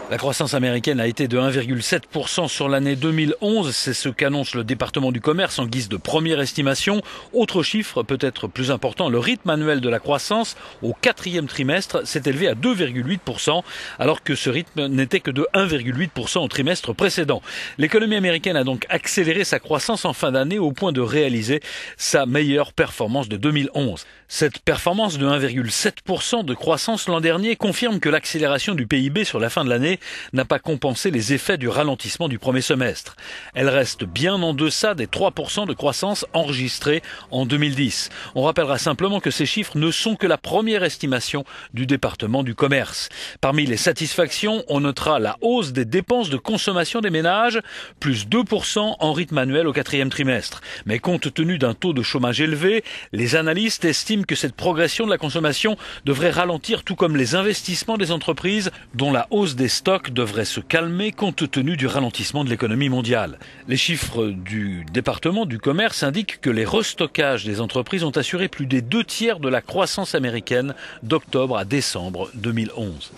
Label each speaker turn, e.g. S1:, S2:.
S1: La croissance américaine a été de 1,7% sur l'année 2011. C'est ce qu'annonce le département du commerce en guise de première estimation. Autre chiffre, peut-être plus important, le rythme annuel de la croissance au quatrième trimestre s'est élevé à 2,8%, alors que ce rythme n'était que de 1,8% au trimestre précédent. L'économie américaine a donc accéléré sa croissance en fin d'année au point de réaliser sa meilleure performance de 2011. Cette performance de 1,7% de croissance l'an dernier confirme que l'accélération du PIB sur la fin de l'année n'a pas compensé les effets du ralentissement du premier semestre. Elle reste bien en deçà des 3% de croissance enregistrés en 2010. On rappellera simplement que ces chiffres ne sont que la première estimation du département du commerce. Parmi les satisfactions, on notera la hausse des dépenses de consommation des ménages, plus 2% en rythme annuel au quatrième trimestre. Mais compte tenu d'un taux de chômage élevé, les analystes estiment que cette progression de la consommation devrait ralentir, tout comme les investissements des entreprises, dont la hausse des stocks devrait se calmer compte tenu du ralentissement de l'économie mondiale. Les chiffres du département du commerce indiquent que les restockages des entreprises ont assuré plus des 2 tiers de la croissance américaine d'octobre à décembre 2011.